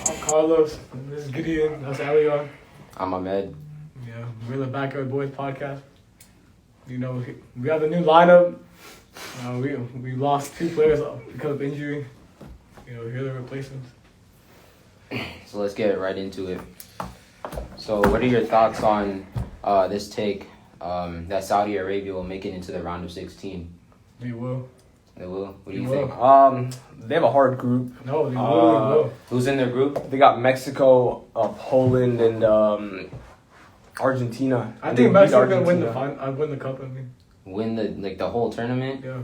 I'm Carlos. This is Gideon. That's Elion. I'm Ahmed. Yeah, we're the Backyard Boys podcast. You know, we have a new lineup. We lost 2 players because of injury. You know, here are the replacements. So let's get right into it. So what are your thoughts on this take that Saudi Arabia will make it into the round of 16? They will. They will? What do you will. think? They have a hard group. No, they will. Who's in their group? They got Mexico, Poland, and Argentina. I think Mexico's gonna win the cup. I mean, Win the whole tournament? yeah.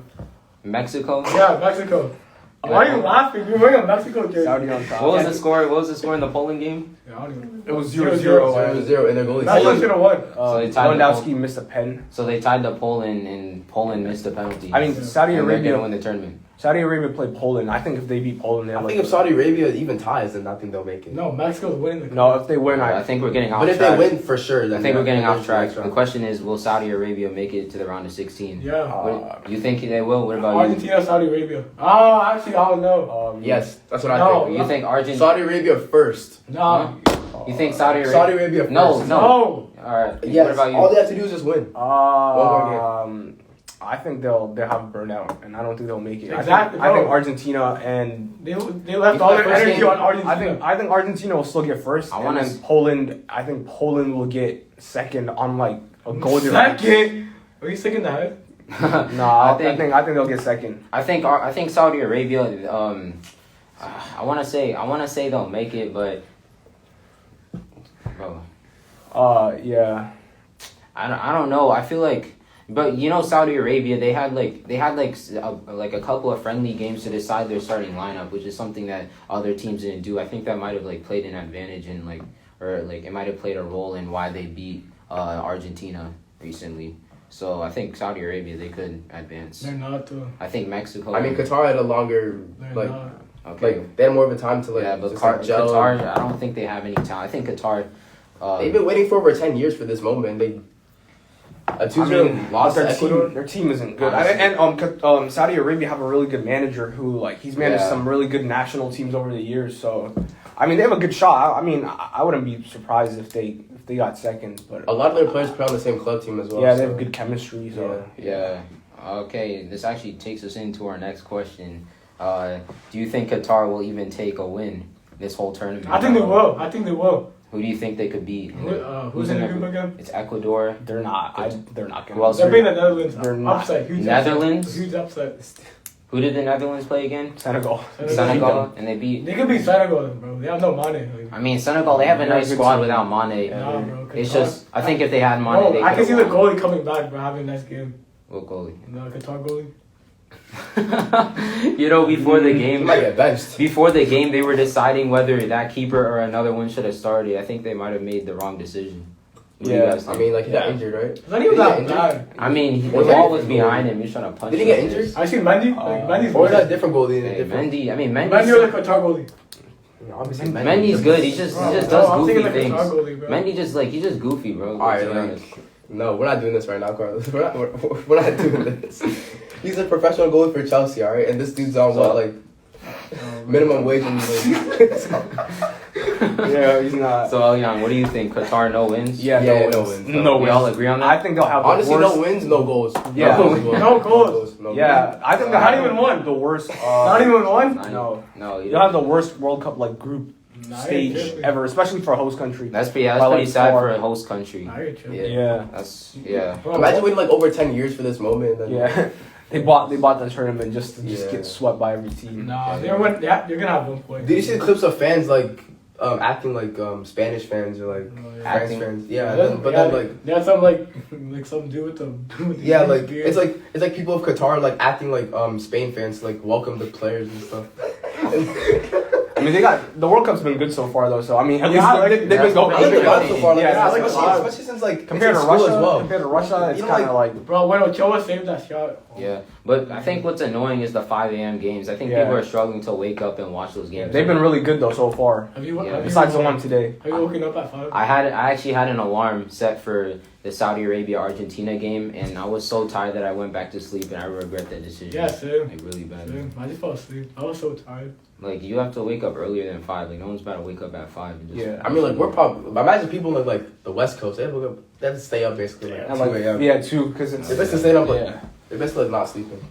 Mexico? Yeah, Mexico. Why are you laughing? You're wearing a Mexico jersey. Saudi on top. What was the score? What was the score in the Poland game? Yeah, I don't even. It was 0-0. It was 0, and their goalie. Mexico should have won. So they tied Lewandowski missed a pen. So they tied to Poland, and Poland missed the penalty. I mean, Saudi and they're gonna Arabia. win the tournament. Saudi Arabia played Poland. I think if they beat Poland, I think if Saudi Arabia even ties, then I think they'll make it. No, Mexico's winning the cup. No, if they win, I think we're getting off But if track. they win for sure, then I think we're getting off track. Next round. The question is, will Saudi Arabia make it to the round of 16? Yeah. What, you think they will? What about Argentina, Saudi Arabia. Oh, actually, I don't know. Yes, that's what No. I think. you? You think Argentina? Saudi Arabia first. No. You think Saudi Arabia? Saudi Arabia first. No. No. All right. Yes. What about you? All they have to do is just win. I think they'll have burnout, and I don't think they'll make it. Exactly, I think bro. Argentina and They left all their first energy game. on Argentina. I think Argentina will still get first. I and wanna then Poland. I think Poland will get second on like a goal difference. Second. Are you sick in the head? No, I think they'll get second. I think Saudi Arabia. I want to say they'll make it, but bro, Yeah. I don't know. I feel like, but you know, Saudi Arabia, they had a couple of friendly games to decide their starting lineup, which is something that other teams didn't do. I think that might have played an advantage in it might have played a role in why they beat Argentina recently. So I think Saudi Arabia, they could advance. They're not though. I think Mexico. I mean, Qatar had a longer, They're not. Okay. they had more of a time to Yeah, but gel. Qatar, I don't think they have any talent. I think Qatar. They've been waiting for over 10 years for this moment. They a 2-0 loss to Ecuador. Their team isn't good. Honestly. And Saudi Arabia have a really good manager who he's managed Yeah. some really good national teams over the years. So, I mean, they have a good shot. I mean, I wouldn't be surprised if they got second. But A lot of their players play on the same club team as well. yeah, they so- have good chemistry. So Yeah. Okay, this actually takes us into our next question. Do you think Qatar will even take a win this whole tournament? I think they will. Who do you think they could beat? Who's in the group again? It's Ecuador. they're not. They're not Who else? gonna. They're beating the Netherlands. They're not. Upset. Huge Netherlands? Upset. Huge upset. Who did the Netherlands play again? Senegal. Senegal, and they beat. They could beat Senegal, bro. They have no money. I mean, Senegal. They have a They're a nice good squad team. without Mane. Nah, bro. It's just, I think if they had Mane, Bro, they I can see could've the won. goalie coming back, bro. Having a nice game. What goalie? The Qatar goalie. You know, before the game, He might get benched. Before the game, they were deciding whether that keeper or another one should have started. I think they might have made the wrong decision. What do you Yeah, guys I think? mean, he got injured, right? It's not even Did he that get injured? bad. I mean, the Was that ball was different behind goalie? him. He's trying to punch. Did he get him. injured? I seen Mendy. Mendy's Or was that a good. different goalie? Hey, Different. Mendy. I mean, Mendy or the Qatar goalie. Obviously, Mendy's good. He just Bro, does I'm goofy thinking the things. Qatar goalie, bro. Mendy he's just goofy, bro. All right, to be like, honest. no, we're not doing this right now, Carlos. We're not doing this. He's a professional goalie for Chelsea, all right? And this dude's on minimum wage and Yeah, he's not. So, Elian, what do you think? Qatar no wins? Yeah, Yeah, no no wins. wins. No We wins. all agree on that? I think they'll have the honestly, worst. no wins, no goals. Yeah. No goals. No Yeah, I think Not they'll have even one. the worst. Not even one. No. No. They'll have the worst World Cup group Nah, stage you're tripping. ever, especially for a host country. That's By, pretty like, sad far. for a host country. Nah, you're tripping. Yeah. Yeah. Bro, Imagine waiting over 10 years for this moment. And then, Yeah. They bought the tournament just to Yeah. get swept by every team. Nah, you're gonna have 1 point. Did you see the clips of fans acting like Spanish fans or like Oh, yeah. French Acting? fans? Yeah, Then- then, but then they had some like some dude with the yeah, like beard. it's like people of Qatar acting like Spain fans welcome the players and stuff. I mean, the World Cup's been good so far though. So I mean, at Yeah, least they've been I going. like the they've been vibe so far. Yeah, Yeah, it's especially since compared to it's in school Russia. Compared to Russia, it's You know, kind of like Bro, when Ochoa saved that shot. Yeah, but I think what's annoying is the 5 a.m. games. I think Yeah. people are struggling to wake up and watch those games. they've been really good though so far. Have you? Yeah. Have you Besides the one today. Have you woken up at 5? I actually had an alarm set for the Saudi Arabia Argentina game, and I was so tired that I went back to sleep, and I regret that decision. Yeah, same. Like really bad. Same. I just fell asleep. I was so tired. Like you have to wake up earlier than 5. Like no one's about to wake up at 5 and just. Yeah. I mean, like we're probably. Imagine people in like the West Coast. They have to stay up basically like And 2 a.m. yeah, too, because it's They're best to stay up. Like, yeah. they're best like not sleeping.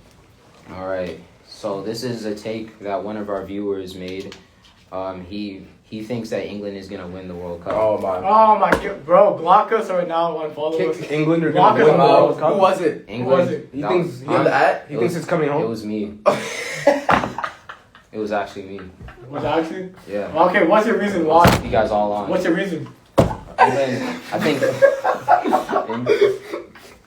All right. So this is a take that one of our viewers made. He thinks that England is gonna win the World Cup. Oh my. Oh my god, bro! Block us right now. Unfollow us. Kick England are Block gonna us win the on World Who Cup. was it? England. was it? He No, thinks You have the ad? he thinks it's coming home. It was me. It was actually me. Was it actually? Yeah. Okay, what's your reason why? You guys all on. What's your reason? England,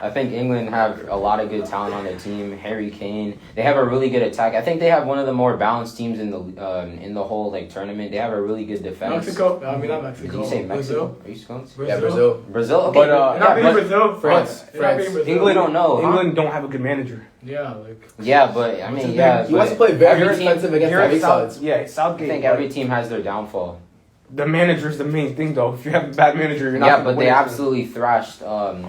I think England have a lot of good talent on their team. Harry Kane, they have a really good attack. I think they have one of the more balanced teams in the whole like tournament. They have a really good defense. Mexico? I mean, not Mexico. Did you say Mexico? Brazil? Are you going? Yeah, Brazil. Brazil? Okay. But, You're not being Bra- Brazil. France. You're not being France. Brazil. England don't know. Huh? England don't have a good manager. Yeah, like. Yeah, but I mean, yeah. He wants to but play very every team- defensive against Here the at big South, sides. yeah, I Southgate. think every team has their downfall. The manager's the main thing, though. If you have a bad manager, you're not. Yeah, gonna but win they it. absolutely thrashed Iran.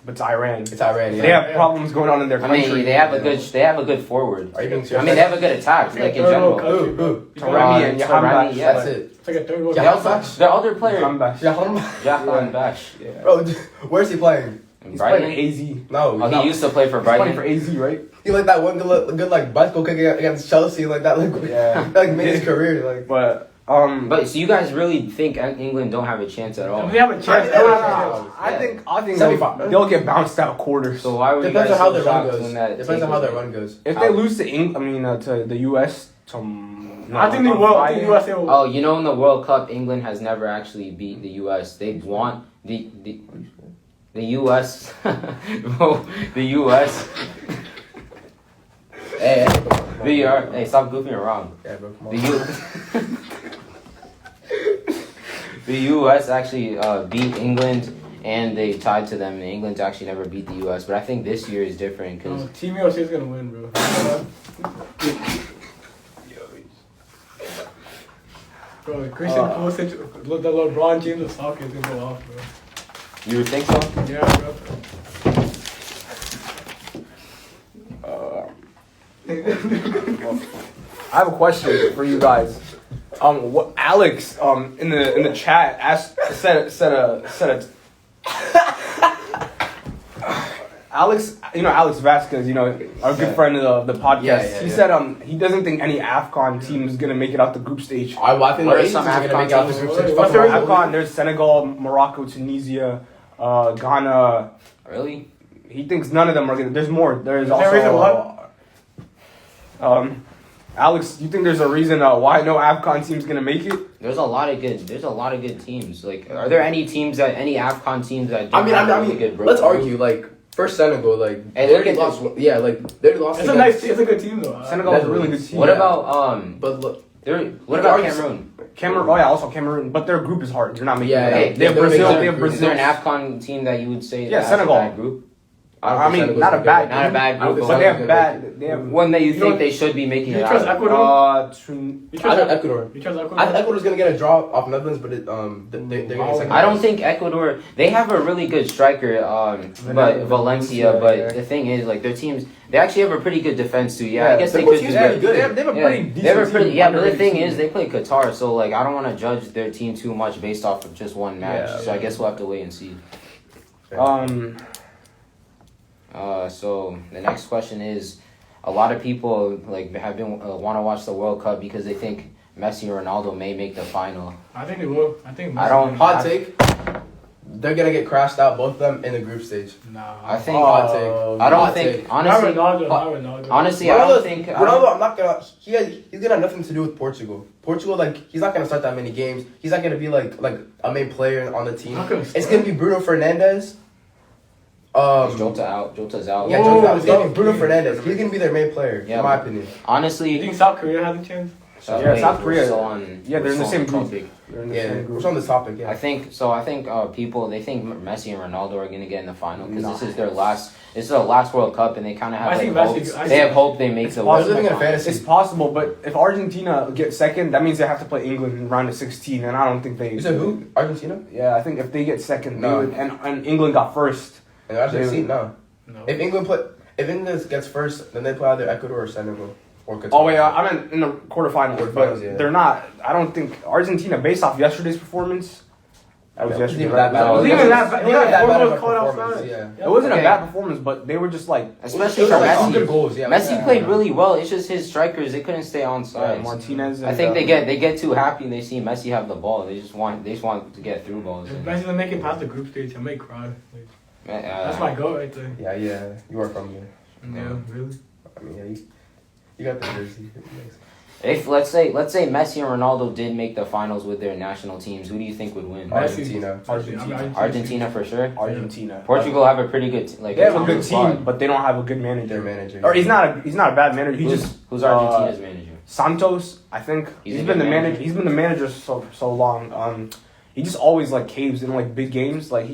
But it's Iran. It's Iran. They Yeah. have problems going on in their I country. mean, they have a good forward. Are you being I serious? mean, they have a good attack, like in general. Who? Taremi and Taremi, Jahan yeah. That's it. It's like a third world. Yeah, country. Bash. The other player, Bash. Jahan Bash. Yeah. Bro, where's he playing? He's Brighton? playing AZ. No, Oh, he used to play for He's playing Brighton. for AZ, right? he like that one good like bicycle kick against Chelsea like that. Like Yeah. like made his career like. But But so you guys really think England don't have a chance at all? We have a chance. I think Semi-final. they'll get bounced out quarters. So why were you Depends guys on how so their run shocked goes. when that? Depends on take how was their made? run goes. If they lose to to the US, I think they will. I think USA will. Oh, you know, in the World Cup, England has never actually beat the U.S. They've won the U.S. the U.S. Hey, Hey, stop goofing around. yeah, bro, come The on. The U.S. actually beat England, and they tied to them. And England's actually never beat the U.S. But I think this year is different because No, Team USA is gonna win, bro. Bro, Christian Pulisic, the LeBron James of soccer is gonna go off, bro. you would think so. Yeah, bro. I have a question for you guys. What Alex in the chat said a Alex, Alex Vasquez, our good friend of the podcast. Yeah, he yeah. said he doesn't think any AFCON team is gonna make it out the group stage. I think What are the some Asians are gonna make out the group stage. What's Fucking the- AFCON, there's Senegal, Morocco, Tunisia, Ghana. Really? He thinks none of them are gonna. There's more. There's there a reason also. Alex, you think there's a reason why no AFCON team's gonna make it? There's a lot of good teams. Like, are there any AFCON teams that? I mean, really good let's breakthrough? argue like first Senegal like Hey, they look already at lost. Yeah, like they already lost. It's a good team though. Senegal is a really good team. What Yeah. about But look, What about Cameroon? Cameroon? Oh yeah, also Cameroon. But their group is hard. They're not making Yeah, it. Okay, They have they're Brazil. making They have it. Is there Brazil. an AFCON team that you would say Yeah, has Senegal. a bad group? I mean, Senegal's not a good. bad. Not a bad I don't group, think But they have Senegal's bad. They have. One that you You think know- they should be making you it trust out. Ecuador? Tun- You I trust think Ecuador. You trust I think Ecuador? Ecuador's gonna get a draw off Netherlands, but they're gonna second. I don't think Ecuador. They have a really good striker, but Valencia. But yeah. the thing is, like their teams, they actually have a pretty good defense too. Yeah, I guess they their could team's just. very good. They have a Yeah, pretty decent they have a pretty, team, yeah, but the underrated thing team. is, they play Qatar, so like I don't want to judge their team too much based off of just one match. Yeah. So I guess we'll have to wait and see. So the next question is, a lot of people like have been want to watch the World Cup because they think Messi or Ronaldo may make the final. I think they will. I think. I don't- Hot take. They're gonna get crashed out, both of them in the group stage. Nah. I think. Hot take. I don't Hot think take. Not honestly. Ronaldo. Not Ronaldo. Honestly, I don't think. Ronaldo, I'm not gonna. He's gonna have nothing to do with Portugal. Portugal, like he's not gonna start that many games. He's not gonna be like a main player on the team. Not gonna It's start. gonna be Bruno Fernandes. Jota's out. Jota's out. Yeah, Oh, Jota, it's gonna be okay. Bruno Fernandes. He's gonna be their main player, Yeah, in my but- opinion. You Honestly, think South Korea has a chance? Wait, South we're Korea. still on- Yeah, they're we're in the still same on group. topic. They're in the Yeah, same we're group. on this topic. Yeah. I think people they think Messi and Ronaldo are gonna get in the final because Nah. this is their last. This is their last World Cup, and they kind of have I think like Messi- hope. I They have think- hope they make It's the possible. World Living in a Cup. fantasy. It's possible, but if Argentina gets second, that means they have to play England in round of 16, and I don't think they. You said who? Argentina? Yeah, I think if they get second, No. they would, and England got first. And actually, They- no. No. If England gets first, then they play either Ecuador or Senegal or Qatar. Oh wait, I meant in the quarterfinals, Quarterfinals, but yeah. they're not. I don't think Argentina, based off yesterday's performance, that was Yeah, it wasn't yesterday. even Right? that bad. It wasn't even that bad. It wasn't that bad of a Called performance, outside. yeah. It wasn't Okay. a bad performance, but they were just like Especially It was for like some Messi. good goals, yeah. Messi Yeah. played really well. It's just his strikers; they couldn't stay on yeah, side. Martinez. And, I think they get too happy and they see Messi have the ball. They just want to get through balls. If And, Messi doesn't make it past the group stage, I may cry. Like, that's uh, my goal right there. Yeah, you are from here. Yeah, really. I mean, yeah, you got the jersey. if let's say Messi and Ronaldo did make the finals with their national teams, who do you think would win? Argentina. Argentina for sure. Argentina. Portugal have a pretty good They have a good squad. team, but they don't have a good Their manager. manager. Or he's not a bad manager. He Who's Argentina's manager? Santos, I think He's he's a been good the manager. manager. He's been the manager so long. He just always like caves in like big games. Like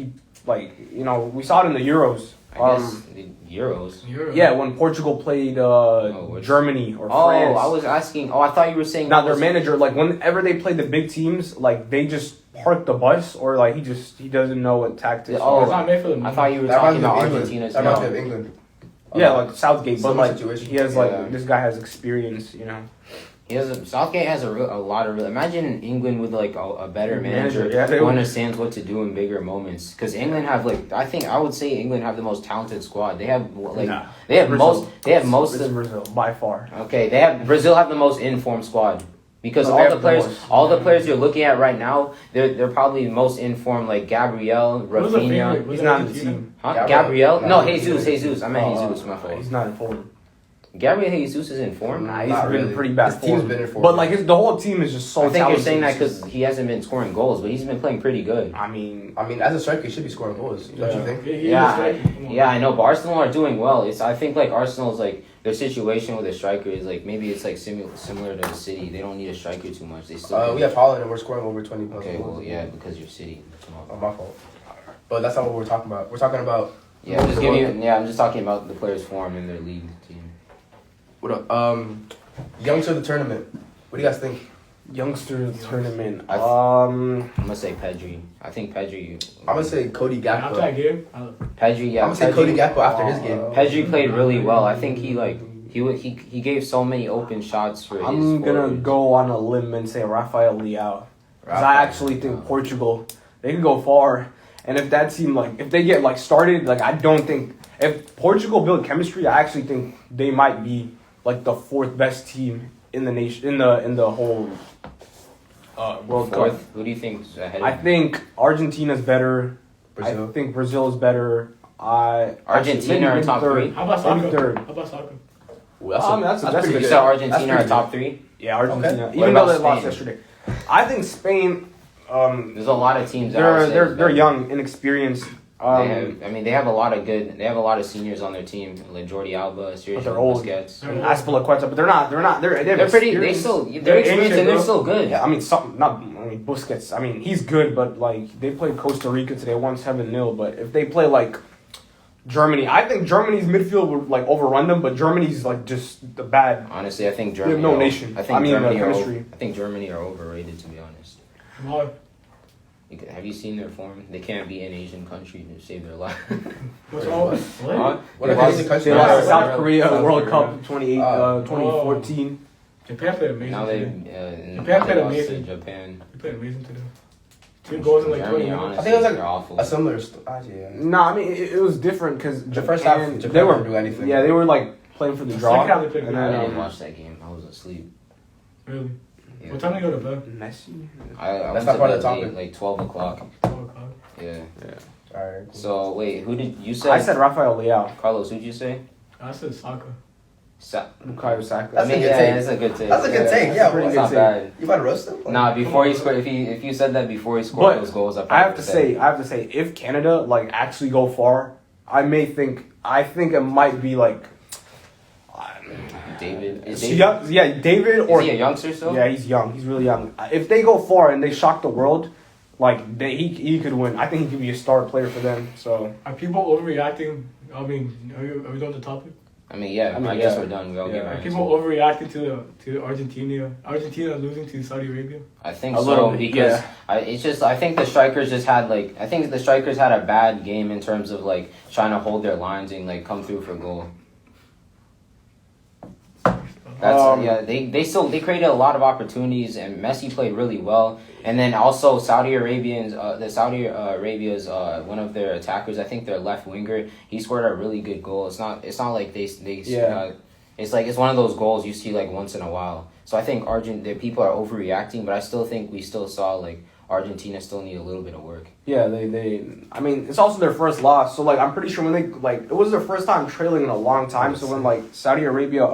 we saw it in the Euros. I guess the Euros. Yeah, when Portugal played which- Germany or Oh, France. I was asking. Oh, I thought you were saying. Not their was- manager. Like whenever they play the big teams, like they just park the bus, or like he doesn't know what tactics. Oh, It's not made for the I thought you were That talking reminds me about of England. Argentina's. That reminds me No. of England. yeah, like Southgate, but Similar like situation. he has like Yeah. this guy has experience, you know. Southgate has a lot of. Imagine England with like a better manager Yeah, they who would- understands what to do in bigger moments. Because England have I would say England have the most talented squad. They have Nah. they have Brazil. most It's of. Brazil by far. Okay, Brazil have the most informed squad. Because No, they have all the the players you're looking at right now, they're probably most informed. Like Gabriel, Who's the Rafinha, favorite? He's Was not it in the Argentina? team. huh? Gabriel? Gabriel? No, No, he's- Jesus. I meant Jesus. My fault. He's not informed. Gabriel Jesus is informed. Nah, he's Not been really. pretty bad. His team's form. been in form. But like the whole team is just so I think you're talented. saying that because he hasn't been scoring goals, but he's been playing pretty good. I mean, as a striker, he should be scoring goals. Don't you think? Yeah, I know. But Arsenal are doing well. I think like Arsenal's like their situation with a striker is like maybe it's like similar to the City. They don't need a striker too much. They still. We have Holland and we're scoring over 20 plus Okay, goals. well, yeah, because you're City. Oh, my fault. But that's not what we're talking about. We're talking about Yeah, I'm just talking about the players' form in their league team. what up? Youngster of the tournament. What do you guys think? youngster tournament. I'm gonna say Pedri. I think Pedri. I'm gonna say Cody After that Gakpo. game, Pedri. Yeah, I'm gonna say Cody Gakpo after his game. Pedri played really well. I think he gave so many open shots for his. I'm gonna forwards. go on a limb and say Rafael Leao. Because I Rafa. actually think Portugal, they can go far. And if that team, like, if they get, like, started, like, I don't think, if Portugal build chemistry, I actually think they might be, like, the fourth best team in the nation, in the whole World Cup. Fourth. Who do you think's ahead? I think Argentina's better. Brazil. I think Brazil is better. Argentina are top third. three. how about Maybe soccer? third. How about soccer? Ooh, That's pretty You good. said Argentina That's are top pretty three. Yeah, Argentina. Okay. What Even though about they lost Spain? yesterday. I think Spain, There's a lot of teams. that I would say is they're better. young, inexperienced. They have a lot of seniors on their team, like Jordi Alba, Sergio they're old. Busquets. Aspilicueta, but they're not. They're They're pretty. They're experienced. experienced and they're bro. still good. Yeah, I mean Busquets. I mean he's good, but like they played Costa Rica today, won 7-0. But if they play like Germany, I think Germany's midfield would like overrun them. But Germany's like just the bad. Honestly, I think have Germany. no nation. I think I mean, Germany are. chemistry. I think Germany are overrated, to be honest. Why? Have you seen their form? They can't be an Asian country to save their life. What's wrong? Huh? What They if lost- Asian country? They Yeah, lost to South South Korea South World Korea. Cup 2014. Japan played amazing. Now they. today. Now Japan played they lost to amazing. Japan. They played amazing today. 2 goals in like 20 Germany, minutes. honestly, I think it was like they're awful. A similar. Yeah. No, I mean it was different because The first half, Japan they were didn't do anything. Yeah, they were like playing for the draw. Second half they played and I then, didn't watch that game. I was asleep. Really? Yeah. What time do you go to bed? Messi. I That's went not to part of bed the late, topic. like 12 o'clock. 12 o'clock. Yeah. Alright. Cool. So wait, who did you say? I said Rafael Leao. Carlos. Who'd you say? I said soccer. Bukayo Saka. That's I mean, a good yeah, take. that's a good take. That's a good take. Yeah, pretty That's good not take. bad. You about to roast him? Nah, before he scored, if you said that before he scored But those goals, I have to say, if Canada like actually go far, I think it might be like David. Is David or is he a youngster still? yeah, he's young. He's really young. If they go far and they shock the world, like he could win. I think he could be a star player for them. So Are people overreacting? I mean, are we done with the topipic? I mean, I guess we're done. We'll get Are right people into it. overreacting to Argentina losing to Saudi Arabia? I think A so little bit, because yeah. I think the strikers just had a bad game in terms of like trying to hold their lines and like come through for goal. They created a lot of opportunities and Messi played really well. And then also Saudi Arabia's one of their attackers, I think their left winger, he scored a really good goal. It's not like it's one of those goals you see like once in a while. So I think the people are overreacting, but I still think we still saw like Argentina still need a little bit of work. yeah, I mean, it's also their first loss. So like I'm pretty sure when they like it was their first time trailing in a long time. So when like Saudi Arabia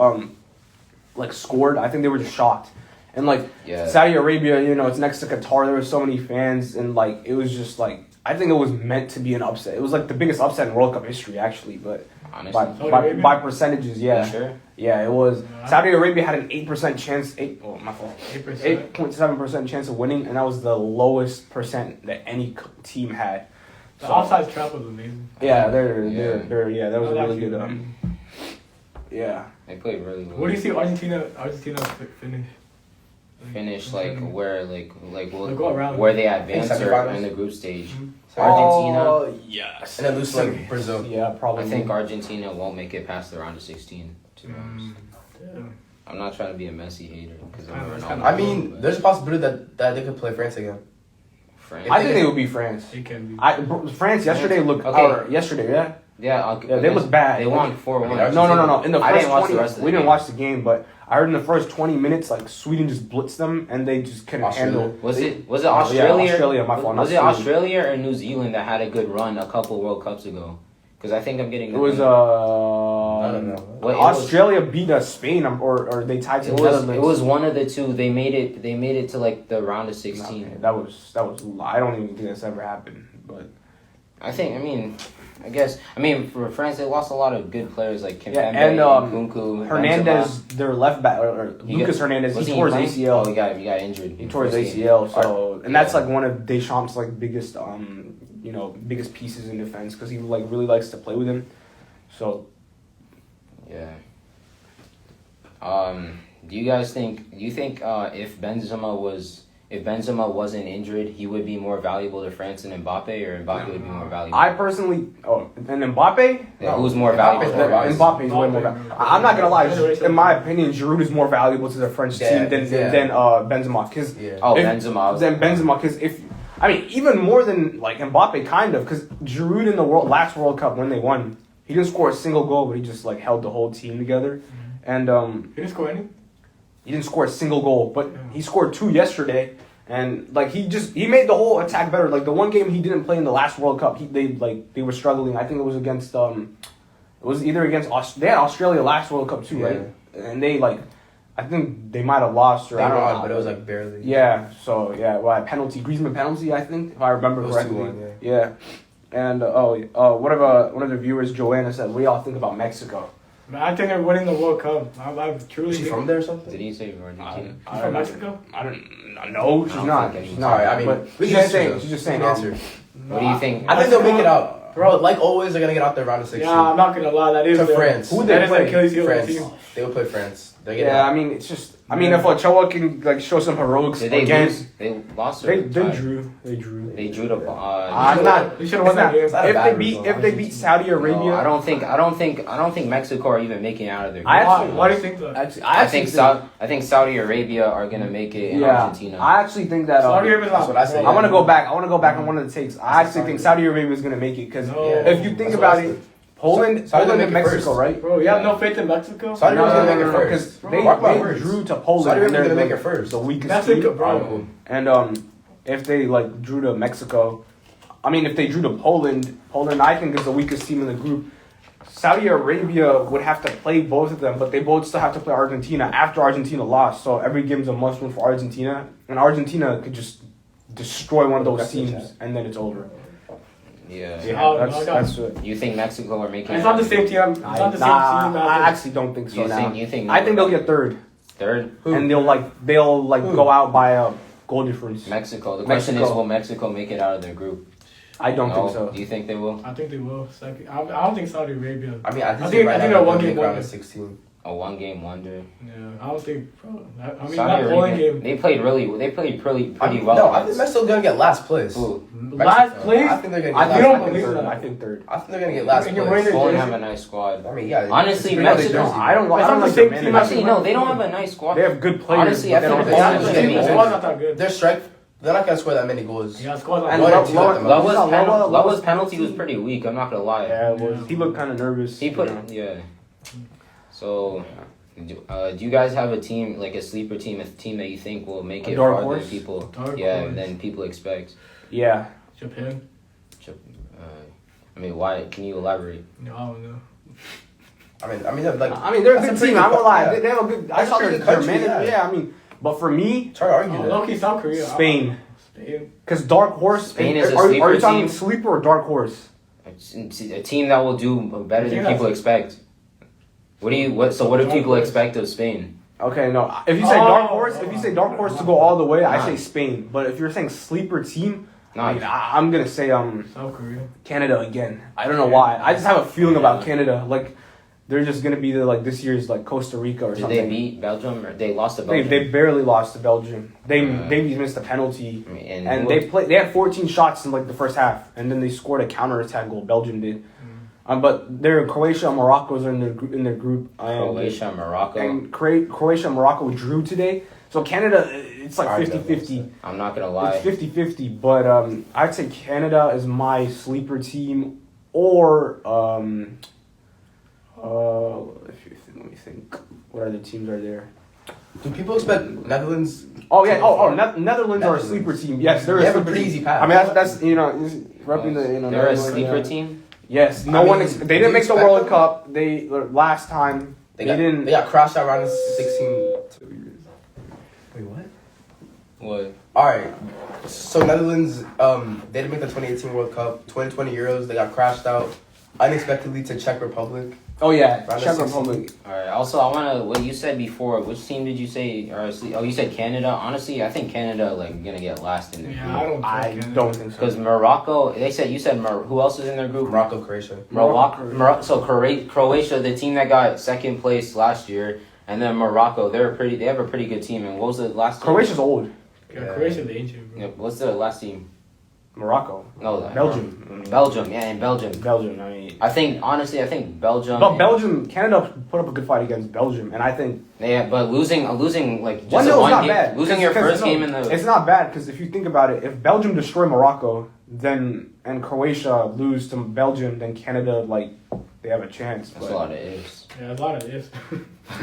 like scored, I think they were just shocked. And like Saudi Arabia, it's next to Qatar. There were so many fans, and like it was just like I think it was meant to be an upset. It was like the biggest upset in World Cup history, actually. But honestly, by percentages, yeah, sure. Yeah, it was. Saudi Arabia had an 8% chance. 8.7% chance of winning, and that was the lowest percent that any team had. The offside trap was amazing. Yeah, that was a really good. Yeah, they played really well. What do you see Argentina finish like where around. where they advance or in the group stage? Mm-hmm. Argentina, yes, and then lose to like Brazil. Yeah, probably. I think Argentina won't make it past the round of 16. To be honest, I'm not trying to be a Messi hater because I mean, there's a possibility that they could play France again. France. I think they would be France. It can be. France yesterday looked. Okay. Yesterday, yeah. Yeah, they looked bad. They won 4-1. No. In the first I didn't watch 20, the rest of the we didn't game. watch the game, but I heard in the first 20 minutes, like Sweden just blitzed them and they just couldn't handle. Was it Australia? Yeah, Australia. My fault. Was it Australia or New Zealand that had a good run a couple World Cups ago? Because I think I'm getting. It was I don't know. Australia beat Spain or they tied to the Netherlands. It was one of the two. They made it to like the round of 16. Okay, that was. I don't even think that's ever happened. But I guess for France they lost a lot of good players like Kimpembe, and Nkunku, Hernandez, Benzema. their left back, or Lucas Hernandez, he tore his ACL. Oh, he got injured. He tore his ACL. So that's like one of Deschamps' like biggest biggest pieces in defense because he like really likes to play with him. So yeah. Do you think if Benzema wasn't injured, he would be more valuable to France than Mbappe, or Mbappe would be more valuable? I personally, and Mbappe? Yeah, who's more valuable? Mbappe is way more valuable. I'm not gonna lie. In my opinion, Giroud is more valuable to the French team than Benzema. Benzema, because even more than like Mbappe, kind of, because Giroud in the last World Cup when they won, he didn't score a single goal, but he just like held the whole team together, and he didn't score any. He didn't score a single goal, but he scored 2 yesterday, and like he made the whole attack better. Like the one game he didn't play in the last World Cup, they were struggling. I think it was against they had Australia last World Cup too, right? And they I think they might have lost, or I don't know, but it was like barely. Yeah. So Griezmann penalty, I think, if I remember correctly. 2-1, yeah. And one of the viewers, Joanna, said, "What do y'all think about Mexico?" I think they're winning the World Cup. I truly. Is she from there or something? Did he say Argentina? She's from Mexico? I don't know. She's not. She's not. Sorry, I mean, but we she's can just saying. Answer. What do you think? I think they'll make it out, bro. Like always, they're gonna get out there round of 16. Yeah, I'm not gonna lie. That is to France. Who they play? France. They will play France. Yeah, it's just. If Ochoa can like show some heroics Did they against, lose? They lost. they drew. They drew. They drew the. I'm not. You should have won that game. If they beat Saudi Arabia, no, I don't think Mexico are even making it out of their group. Why do you think that? I think Saudi Arabia are gonna make it in Argentina. I actually think that. Saudi Arabia. That's what I say. I want to go back. on one of the takes. I actually think Saudi Arabia is gonna make it because if you think about it. Poland and Mexico, right? Bro, you have no faith in Mexico? Saudi Arabia's gonna make it first. Because they drew to Poland. Saudi Arabia's gonna make it first. The weakest Mexico, team. bro. And if they drew to Mexico, if they drew to Poland, I think is the weakest team in the group. Saudi Arabia would have to play both of them, but they both still have to play Argentina after Argentina lost. So every game's a must-win for Argentina, and Argentina could just destroy one of those teams, and then it's over. Yeah. Yeah, Oh, that's no, that's what. You think Mexico are making? It's not the same team. It's not the same team. I actually don't think so. You now. think? You think? I think they'll get third, third. Who? and they'll Who? go out by a goal difference. Mexico. The question is, will Mexico make it out of their group? I don't No? think so. Do you think they will? I think they will. Second. I don't think Saudi Arabia. I mean, I think I think they're one game round wonder. of 16. A one-game wonder. Yeah, I don't think. I mean, Saudi that Poland Arabia, game. they played pretty well. No, I think Mexico's gonna get last place. Who? Last Mexico. place. I think they're gonna I get think, don't last believe place. that. I think third. I think they're gonna get last And you're place. winning. Poland jersey. have a nice squad. I mean, yeah. Honestly, it's a Mexico- jersey. I don't It's not like the their same team management. as Actually, no, they don't have a nice squad. They have good players. Honestly, I but they think don't the have Poland good team- players. The squad's not that good. Their strike, they're not gonna score that many goals. Yeah, squad's not And One good. or two at the most. Lowa's penalty was pretty weak. I'm not gonna lie. Yeah, it was. He looked kind of nervous. He put you know. yeah. So, do you guys have a team like a sleeper team, a team that you think will make A it dark farther horse? than people? Dark yeah, horse. than people expect. Yeah. Japan. I mean, why? Can you elaborate? No, I don't know. I mean, like. They're a that's good pretty team. I'm gonna lie. yeah. They have a good. I That's saw a their pretty good country, manager. yeah. Yeah, I mean, but for me, Try to argue Oh, that. low-key South Korea. Spain. Spain. Because dark horse. Spain is a are sleeper you talking team? sleeper or dark horse? A team that will do better I than think people expect. What do Dark people horse. expect of Spain? Okay, no. If you say dark horse, Oh. if you say dark horse to go all the way, I Nah. say Spain. But if you're saying sleeper team, No, I mean, I'm gonna say South Korea. Canada again. I don't know why. I just have a feeling about Canada. Like they're just gonna be this year's like Costa Rica or did something. they beat Belgium or they lost to They Belgium? barely lost to Belgium. They Uh, missed a penalty. I mean, And they had 14 shots in like the first half, and then they scored a counterattack goal. Belgium did, but they're Croatia and Morocco's are in their group. Croatia, Morocco. And Croatia and Morocco drew today. So Canada, it's like 50-50. I'm not gonna lie. It's 50-50, but I'd say Canada is my sleeper team, or let me think. What other teams are there? Do people expect Netherlands? Oh yeah. Netherlands are a sleeper team. Yes, they're They a have a sleeper pretty team. easy path. I mean, that's repping the They're a Netherlands, sleeper yeah. team. Yes, I no one. mean, They do didn't you make the expect World them? Cup. They last time they didn't. They got crashed out around the 16. Wait, what? What? All right. So Netherlands, they didn't make the 2018 World Cup. 2020 Euros, they got crashed out unexpectedly to Czech Republic. Oh yeah, Round of Czech 16. Republic. All right. Also, I wanna what you said before. Which team did you say? You said Canada. Honestly, I think Canada gonna get last in their Yeah, group. I don't. I think don't think so. Because Morocco, you said who else is in their group? Morocco, Croatia. So Croatia, the team that got second place last year, and then Morocco, they have a pretty good team. And what was the last team? Croatia's old. Yeah, Croatia, the ancient, bro. Yep, what's the last team? Morocco. No, Belgium. Belgium, yeah, in Belgium. Belgium. I mean. I think Belgium. But Belgium, Canada put up a good fight against Belgium, and I think Yeah, but losing like just 1-0 a is one not game, bad. losing your first game in the. It's not bad because if you think about it, if Belgium destroy Morocco, then and Croatia lose to Belgium, then Canada they have a chance. That's But, a lot of ifs. Yeah, a lot of ifs.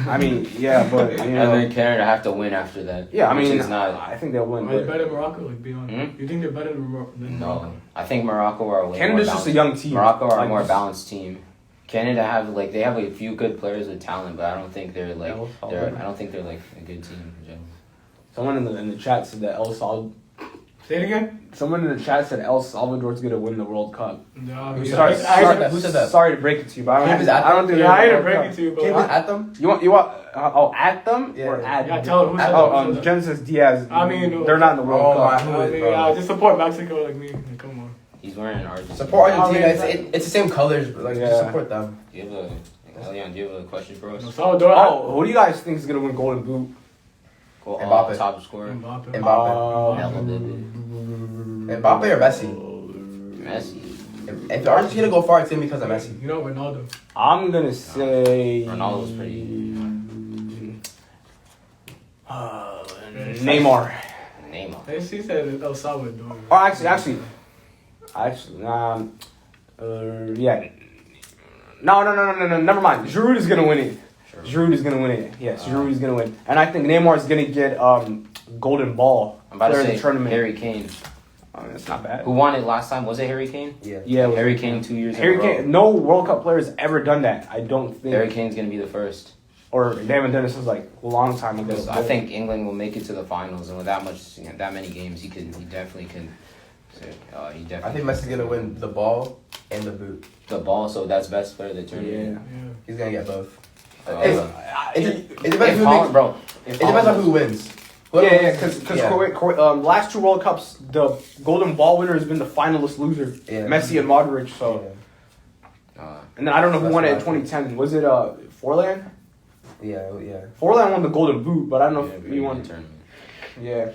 I mean, yeah, but you And know, then Canada have to win after that. yeah, I which mean, is not. I think they'll win. Are they But better than Morocco? Like, be honest. You think they're better than Morocco? No, I think Morocco are a way Canada's more just a balanced. young team. Morocco are a Like, more balanced team. Canada they have a few good players with talent, but I don't think they're like El I don't think they're like a good team in general. Someone in the chat said that Say it again. Someone in the chat said El Salvador's gonna win the World Cup. No, I Who mean, said I- that? I- Who said that? Sorry to break it to you, but I Can't don't, be at I don't think Yeah, I they're ain't gonna break World it Cup. to you, Can but we at them? You want at them Yeah. or at yeah, tell who said Oh, that. Jen says Diaz. I mean, they're not in the World Oh, Cup. my. I mean, just support Mexico like me. Like, come on. He's wearing an Argentina. Support Argentina. I mean, It's the same colors, but just Yeah. support them. Do you have a question for us? Salvador. Oh, who do you guys think is gonna win Golden Boot? Cool. Mbappe. Top scorer. Mbappe. Mbappe or Messi? Messi. If Argentina go far, it's gonna be because of Messi. You know Ronaldo. I'm gonna say Ronaldo's pretty. Neymar. Neymar. She said El Salvador. Oh, actually, yeah. No. Never mind. Giroud is gonna win it. Giroud is gonna win it. Yes, Giroud is gonna win, and I think Neymar is gonna get golden ball. I'm about to player of say the tournament. Harry Kane. That's not bad. Who won it last time? Was it Harry Kane? Yeah. Yeah, it was Harry Kane 2 years Harry in a row. Kane. No World Cup player has ever done that. I don't think. Harry Kane's gonna be the first. Or they haven't done it since like a long time ago. Because I think England will make it to the finals, and with that many games, he definitely can So, he I definitely. think Messi's gonna win the ball and the boot. The ball, so that's best player of the tournament. Yeah. He's gonna get both. Uh, It if depends who Holland, makes, bro. If it depends on who wins. Whoever Yeah, wins- because last two World Cups, the Golden Ball winner has been the finalist loser, Yeah. Messi and Modric. So, and then I don't know who That's won it in what I think. 2010. Was it Forlan? Yeah. Forlan won the Golden Boot, but I don't know Yeah, if pretty he good won. tournament. Yeah.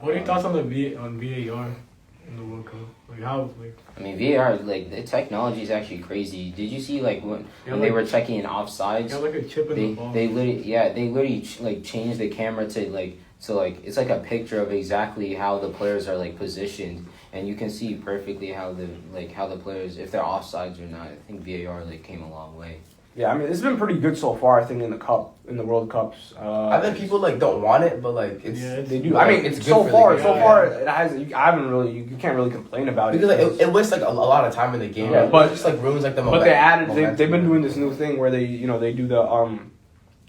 What are your thoughts on the VAR in the World Cup? Like how I mean, VAR, like, the technology is actually crazy. Did you see, like, when Yeah, they like- were checking in offsides? you have like a chip in the ball. They literally like changed the camera to like it's like a picture of exactly how the players are like positioned, and you can see perfectly how the players, if they're offsides or not. I think VAR like came a long way. Yeah, I mean, it's been pretty good so far, I think, in the World Cups. I think people like don't want it, but like it's Yeah, They do. like, I mean, it's good so for the far, game. it has. I haven't really. You can't really complain about because it. like, it wastes like a lot of time in the game. Yeah, but- it just like ruins like the. But they added. momentum. They've been doing this new thing where they do the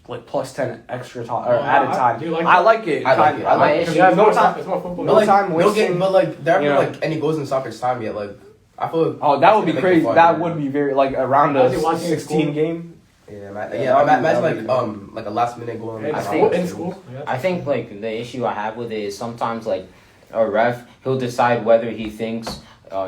like plus 10 extra time or Oh, added time. do you like I it? like it. I like it. I like it. Because Yeah, it's no more time. it's more football. No But, like, time no wasting. game, but like there Yeah. haven't like any goals in stoppage time yet. Like I feel. Oh, that would be it's gonna make it crazy. fun, That yeah. would be very like around Imagine a watching it 16 school. game. Yeah, that'd imagine be like a last minute goal. In I school, think- in school. Yeah. I think like the issue I have with it is sometimes like a ref, he'll decide whether he thinks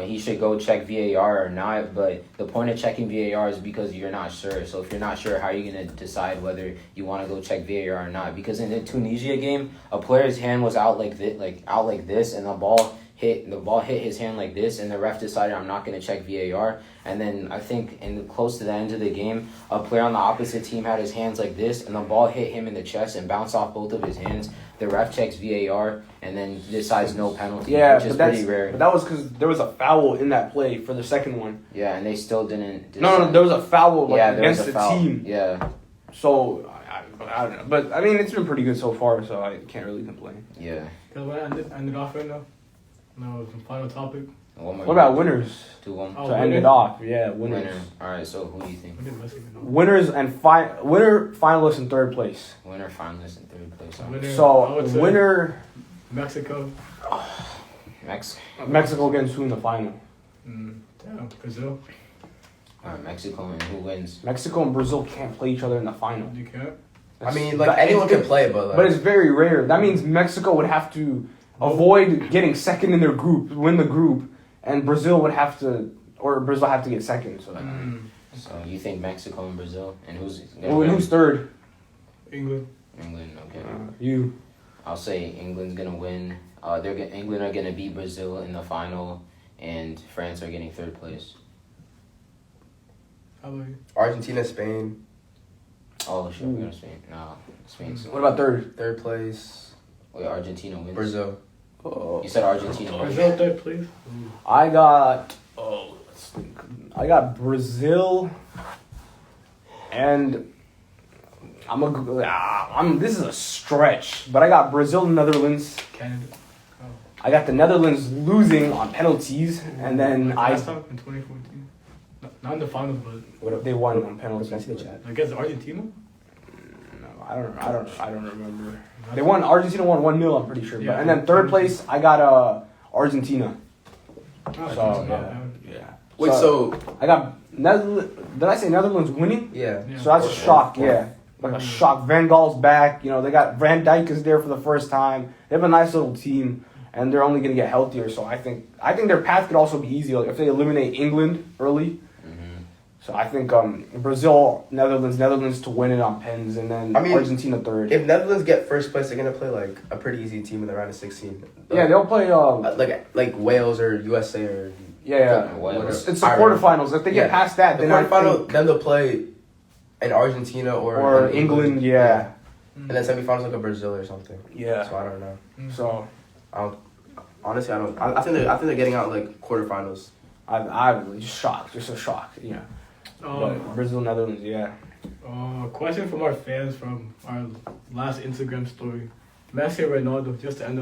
he should go check VAR or not, but the point of checking VAR is because you're not sure. So if you're not sure, how are you going to decide whether you want to go check VAR or not? Because in the Tunisia game, a player's hand was out like this, and the ball hit his hand like this, and the ref decided I'm not going to check VAR. And then I think close to the end of the game, a player on the opposite team had his hands like this, and the ball hit him in the chest and bounced off both of his hands. The ref checks VAR and then decides no penalty, Yeah, which is pretty rare. But that was because there was a foul in that play for the second one. Yeah, and they still didn't. No, there was a foul like, yeah, there was against a the foul. team. Yeah, So I don't know, but I mean it's been pretty good so far, so I can't really complain. yeah. Because when I ended off right now. No, the final topic. One more What about winners? 2-1. Oh, To end winner? it off, yeah, winners. Winner. All right. So who do you think? When did Messi win? Winners and winner, finalists in third place. Winner, finalist, and third place. Winner, I So would say winner, Mexico. Mexico against who in the final? Damn, Brazil. All right, Mexico, and who wins? Mexico and Brazil can't play each other in the final. You can't. I mean, like anyone can play, but like, But it's very rare. That means Mexico would have to avoid getting second in their group, win the group, and Brazil would have to, or Brazil have to get second. So, So you think Mexico and Brazil, and who's gonna well, win? who's third? England. England. Okay. You. I'll say England's gonna win. England are gonna beat Brazil in the final, and France are getting third place. How about you? Argentina, Spain, Oh shit, we're gonna Spain. No, Spain's. What about third? third place, Wait, Argentina wins. Brazil. You said Argentina wins. Brazil third, please. I got. Let's think. I got Brazil, and This is a stretch, but I got Brazil, Netherlands. Canada. I got the Netherlands losing on penalties, and then Last time in 2014. Not in the finals, but they won on penalties. Can I see the chat? against Argentina. No, I don't remember. They won. Argentina won 1-0. I'm pretty sure. Yeah. And then third place, I got Argentina. Oh, So yeah. yeah. Wait, so I got Netherlands. Did I say Netherlands winning? yeah. Yeah. So that's a shock. Yeah, like a shock. Van Gaal's back. You know they got Van Dijk is there for the first time. They have a nice little team, and they're only gonna get healthier. So I think their path could also be easy like, if they eliminate England early. So I think Brazil, Netherlands to win it on pens, and then Argentina third. If Netherlands get first place, they're gonna play like a pretty easy team in the round of 16. Yeah, they'll play. Like Wales or USA or Yeah. Wales. It's the quarterfinals. If they get past that, the then I quarterfinal. think, Then they'll play in Argentina or in England. Yeah. And then semifinals like a Brazil or something. Yeah. So I don't know. So Honestly, I don't. I think they're getting out like quarterfinals. I'm just shocked. Just a shock. Yeah. But Brazil, Netherlands. Yeah. Question from our fans from our last Instagram story: Messi or Ronaldo? Just to end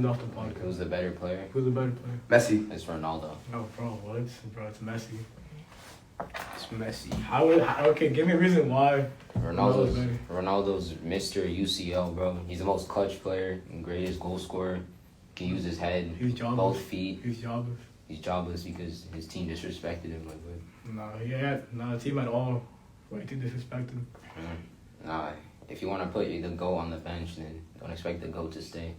off the podcast. Who's the better player? Who's the better player? Messi. It's Ronaldo. No, bro. What? Bro, it's Messi. It's Messi. Okay, give me a reason why. Ronaldo's Mr. UCL, bro. He's the most clutch player and greatest goal scorer. Can use his head, He's jobless. both feet. He's jobless. He's jobless because his team disrespected him. Like, what? No, the team at all. Way too disrespected. Nah, if you want to put the GOAT on the bench, then don't expect the GOAT to stay.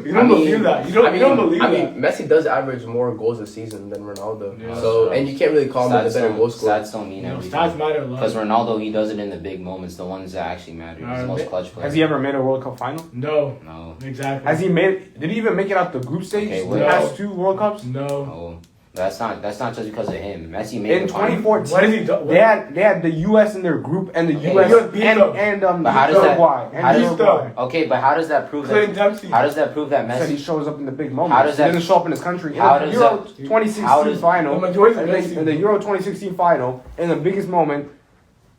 You don't believe that. You don't believe that. I mean, Messi does average more goals a season than Ronaldo. Yeah. So, and you can't really call him the better goal scorer. Stats don't mean everything. Stats matter a lot. Because Ronaldo, he does it in the big moments, the ones that actually matter. He's the most clutch player. Has he ever made a World Cup final? No. No. Exactly. Has he made? Did he even make it out the group stage? Okay, the well, past 2 World Cups? No. No. That's not just because of him. Messi made In the final. 2014, What has he done? they had the U.S. in their group and the Okay. U.S. But and how does that- Uruguay. how does- Uruguay. Okay, but how does that prove Clinton that? Dempsey. How does that prove that Said he Messi? shows up in the big moments. How does that- He doesn't show up in his country. How in the does Euro that- 2016 how does- final, the majority of in Messi- the Euro 2016 final, in the biggest moment,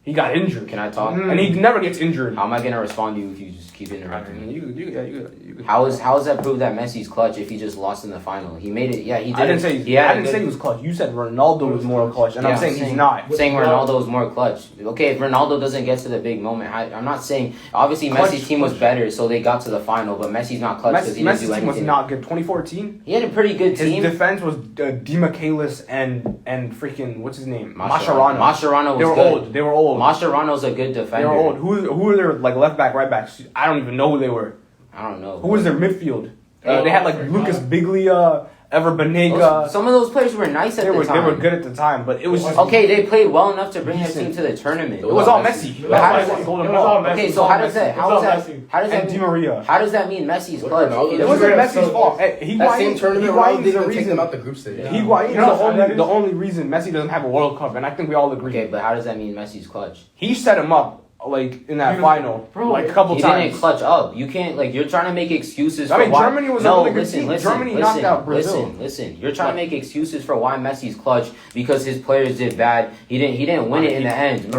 he got injured. Can I talk? And he never gets injured. How am I gonna respond to you if you just keep interrupting me? You How is that prove that Messi's clutch if he just lost in the final? He made it. Yeah, he did. I didn't say he was clutch. You said Ronaldo was more clutch, and Yeah, I'm saying he's not. Saying Ronaldo is more clutch. Okay, if Ronaldo doesn't get to the big moment, I'm not saying. Obviously, Clutch- Messi's team was better, so they got to the final. But Messi's not clutch because he didn't Messi's do team anything. was not good. 2014, He had a pretty good his team. defense was Di Michaelis and freaking what's his name? Mascherano. Mascherano was They were good. old. They were old. Mascherano's a good They defender. were old. Who are their like left back, right backs? I don't even know who they were. I don't know. Who was their midfield? They had like Lucas Biglia, Ever Banega. Some of those players were nice at They the were time. good at the time, but it was just Okay, they played well enough to bring their team to the tournament. It was all Messi. It was all That's why Messi. he golden It was all ball. Messi. Okay, so how does that? It's How all does that? Messi. How does And that? Di Maria. How does that mean Messi's What, clutch? Ronaldo? He It doesn't- wasn't Higuain Messi's so- fault. That same tournament, Ronaldo didn't even take him out the group stage. Higuain You know is how the only reason Messi doesn't have a World Cup, and I think we all agree. Okay, but how does that mean Messi's clutch? He set him up like in that He- final, Bro, like a couple He times. didn't clutch up. You can't you're trying to make excuses. I For mean, why. Germany was a no, really good listen, team. Listen, Germany listen, knocked out Brazil. Listen. You're trying to make excuses for why Messi's clutch because his players did bad. He didn't win it in the end.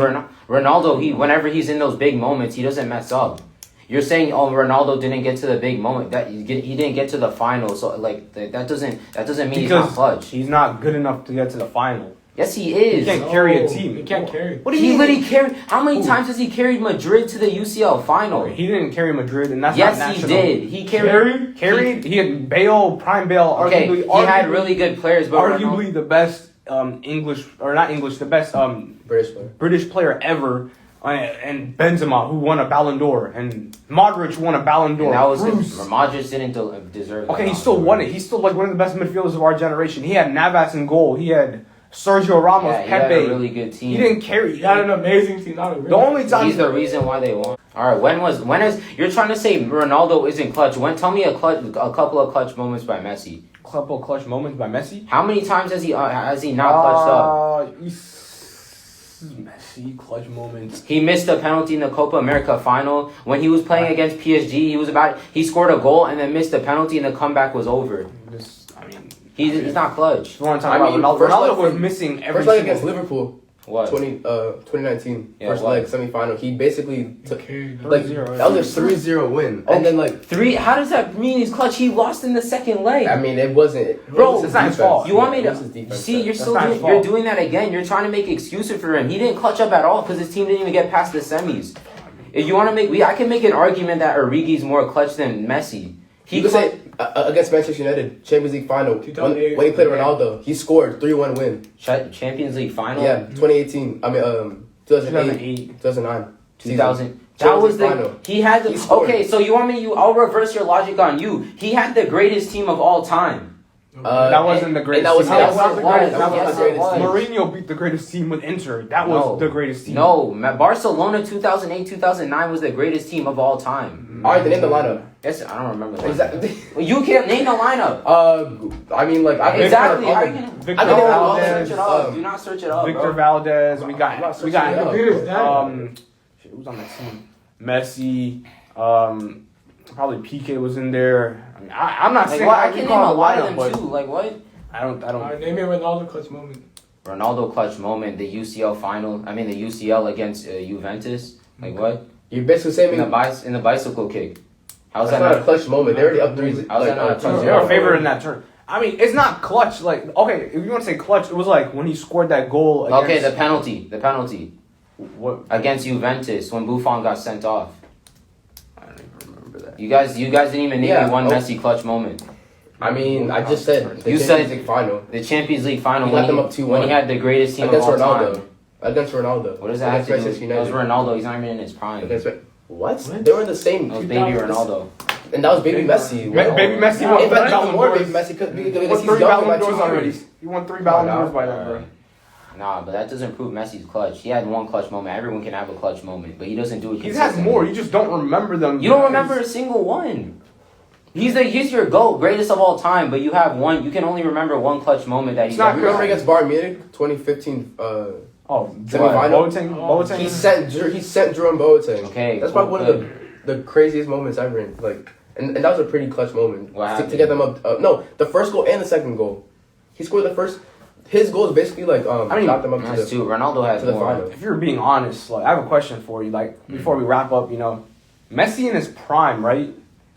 Ronaldo, whenever he's in those big moments, he doesn't mess up. You're saying, oh, Ronaldo didn't get to the big moment. That he didn't get to the final. So that doesn't mean he's not clutch. He's not good enough to get to the final. Yes, he is. He can't carry a team. He can't carry. What do you mean? Literally carried? How many times has he carried Madrid to the UCL final? He didn't carry Madrid, and that's Yes, not he national. did. He carried. Carried. He had Bale, Prime Bale. Okay, arguably, he had really good players, but arguably the best English or not English, the best British player ever. And Benzema, who won a Ballon d'Or, and Modric won a Ballon d'Or. And that was Bruce. Modric didn't deserve. Okay, he still won it. He's still like one of the best midfielders of our generation. He had Navas in goal. He had Sergio Ramos, Yeah, he had Pepe. a really good team. He didn't carry. He had an amazing team. Not a really The only time He's the reason why they won. All right, when is you're trying to say Ronaldo isn't clutch? Tell me a couple of clutch moments by Messi. couple clutch moments by Messi. How many times has he not clutched up? Messi clutch moments. He missed a penalty in the Copa America final when he was playing against PSG. He scored a goal and then missed a penalty, and the comeback was over. He's not clutch. You want to talk about Ronaldo? Ronaldo was missing every first leg single against Liverpool. What? 2019. Yeah, first what? leg semi-final. He basically took like 3-0, that was a 3-0 win, and then like How does that mean he's clutch? He lost in the second leg. I mean it wasn't. Bro, it's not his fault. You want me It was his to defense, see? but- You're still not his doing, you're fault. doing that again. You're trying to make excuses for him. He didn't clutch up at all because his team didn't even get past the semis. If you want to I can make an argument that Origi's more clutch than Messi. He could say against Manchester United Champions League final when he 2008. played Ronaldo, he scored 3-1 win. Champions League final. Yeah, 2018. I mean 2008, 2009. 2000. That was the final. he had the He scored. okay. So you want me? I'll reverse your logic on you. He had the greatest team of all time. That wasn't the greatest. That was team. Yes, That it was was. the greatest. Yes, That it was. was. Mourinho beat the greatest team with Inter. That was the greatest team. No, Barcelona 2008, 2009 was the greatest team of all time. All right, then name the lineup. Yes, I don't remember that. Exactly. Well, you can't name the lineup. I mean like I Exactly. Victor, How you gonna? Victor I think No, I'll don't Valdez. search it up. Do not search it up, Victor bro. Valdez. We I'm not got searching it up. who was on that team? Messi. Probably PK was in there. I mean, I'm not Like, saying what? I I can can name a call lot the of lineup, them but too. Like what? I don't. Alright, name me a Ronaldo clutch moment. Ronaldo clutch moment, the UCL final. I mean the UCL against Juventus. Like what? You're basically saying In the bicycle kick. How's that's that not a not? clutch moment. They're already up 3. How's that not a clutch They were moment? favored in that turn. I mean, it's not clutch. Like, okay, if you want to say clutch, it was like when he scored that goal. Okay, Against, the penalty what? against Juventus when Buffon got sent off. I don't even remember that. You guys didn't even name Yeah, me one oh. Messi clutch moment. I mean, I just said the You Champions said- League final The Champions League final He when got them up 2-1. when he had the greatest team against of all Ronaldo. time. Against Ronaldo. What does that have Against to do? Manchester That was United. Ronaldo. He's not even in his prime. Against what? What? They were in the same. That was baby Ronaldo. And that was baby Messi. Baby Messi Yeah, won In fact, Ballon even more d'Ors. baby Messi because He won he's 3 younger by Ballon 2 d'Ors already. years. He won 3 Ballon no. d'Ors by then, bro. Nah, but that doesn't prove Messi's clutch. He had one clutch moment. Everyone can have a clutch moment, but he doesn't do it He has consistently. more. You just don't remember them. You don't remember a single one. He's your GOAT, greatest of all time, but you have one. You can only remember one clutch moment that he's It's not ever good. Remember had. against Bayern Munich, 2015. Oh, Semi-final? Boateng. He sent Jerome Boateng. Okay, That's probably one of the craziest moments ever. And that was a pretty clutch moment What to happened? get them up. No, the first goal and the second goal. He scored the first. His goal is basically got them up That's to too. Ronaldo has the more. final. If you're being honest, like I have a question for you. Like before we wrap up, Messi in his prime, right?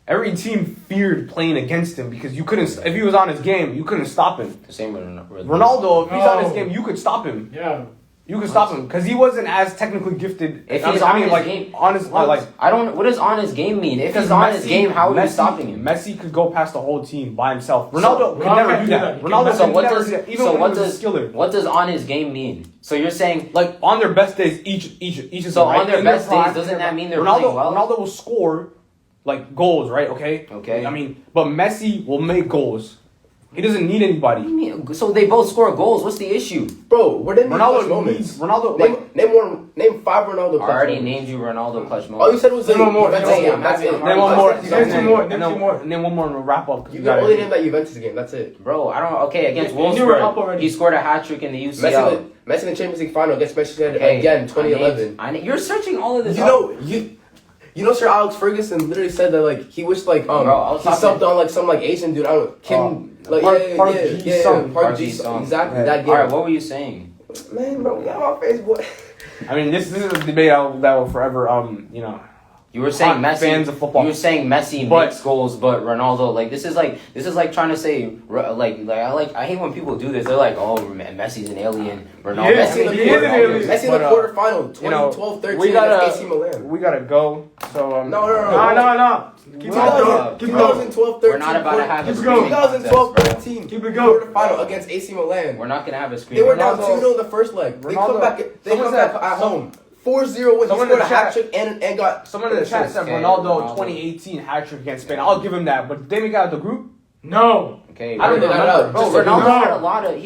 Every team feared playing against him because you couldn't. If he was on his game, you couldn't stop him. The same with Ronaldo, if he's on his No. game, you could stop him. Yeah. You could stop him because he wasn't as technically gifted. If I he's mean, on his like game, honest, like I don't. What does on his game mean? If because he's on his Messi- game, how are you Messi- stopping him? Messi could go past the whole team by himself. Ronaldo could Ronaldo never can't do do that. that. Ronaldo So could what never does do that, even so when what he was does a skiller. what does on his game mean? So you're saying Like on their best days, each of So them, right? on their In best prime, days, doesn't that mean they're Ronaldo, playing well? Ronaldo will score like goals, right? Okay. Okay. I mean, but Messi will make goals. He doesn't need anybody. What do you mean? So they both score goals. What's the issue? Bro, we're in Ronaldo moments. needs Ronaldo. Like, Name 5 Ronaldo. I clutch already moments. named you Ronaldo clutch All you moments. said was Name one more. Juventus Hey, game. I'm That's having- it. name one more. Name two more. Name two more. Name one more and we'll wrap up. 'Cause You we can gotta- only name that Juventus game. That's it. Bro, I don't. Okay, against You knew it up Wolfsburg, already. he scored a hat trick in the Messi, UCL. Messi in the Champions League final against Manchester United Okay, again, 2011. You're searching all of this. You know, Sir Alex Ferguson literally said that I he wished was he talking- subbed on some Asian dude. I don't know, Kim. Park Ji-sung. Park Park Ji-sung. Ji-sung. Exactly Yeah. that game. All right, what were you saying? Man, bro, we got my face, boy. I mean, this is a debate that will forever. You were saying Hot Messi. fans of football. You were saying Messi But- makes goals, but Ronaldo this is like trying to say I hate when people do this. They're like, oh, Messi's an alien. Ronaldo. Yeah, Messi in the he is an alien. Messi in But, the quarterfinal, 2012-13 we against AC Milan. We gotta go. So No. No. Keep it going. Keep it going. 2012-13. We're not about to have a Keep it going. screaming contest, 2012-13. Keep it going. Quarterfinal against AC Milan. We're not gonna have a They screaming were down Ronaldo- 2-0 in the first leg. They come Ronaldo- back. They someone come back said- at home. 4-0 win. He Someone in scored the a hat chat- trick and got. someone in the chat said Okay, Ronaldo Ronaldo. 2018 hat trick against Spain. I'll give him that. But did they make it out of the group? No. Okay, I don't They got remember. out. Bro, Just like- Ronaldo No.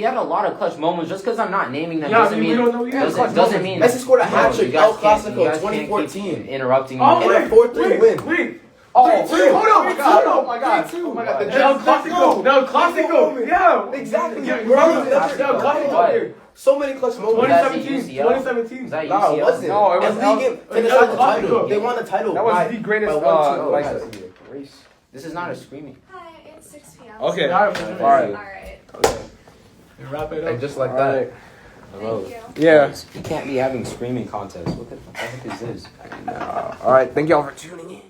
had a lot of clutch moments. Just because I'm not naming them Yeah, doesn't we mean don't know. Yeah, clutch doesn't mean Messi scored a hat trick, you guys El can't- Clasico, you guys can't 2014. keep interrupting me. Oh, In a wait. 4-3 win. Wait. Oh, 3-2. hold on! 3-2. Oh my god! 3-2. Oh my god! The El Jets- Clasico. El Clasico. Yeah. Exactly. Yeah, Ronaldo- that's El Clasico. What? So many clutch moments. 2017. UCL? 2017. Is that Nah, it UCL? wasn't. No, it was And league game to El decide the Clasico. title. They won the title. That was by- the greatest by 1-2 like last year. race. This is not a screaming. Hi, it's 6 p.m. Okay. All right. All right. Alright. Wrap it And up. just like All that. right. Hello. Thank you. Yeah. You can't be having screaming contests. What the heck is this? All right. Thank y'all for tuning in.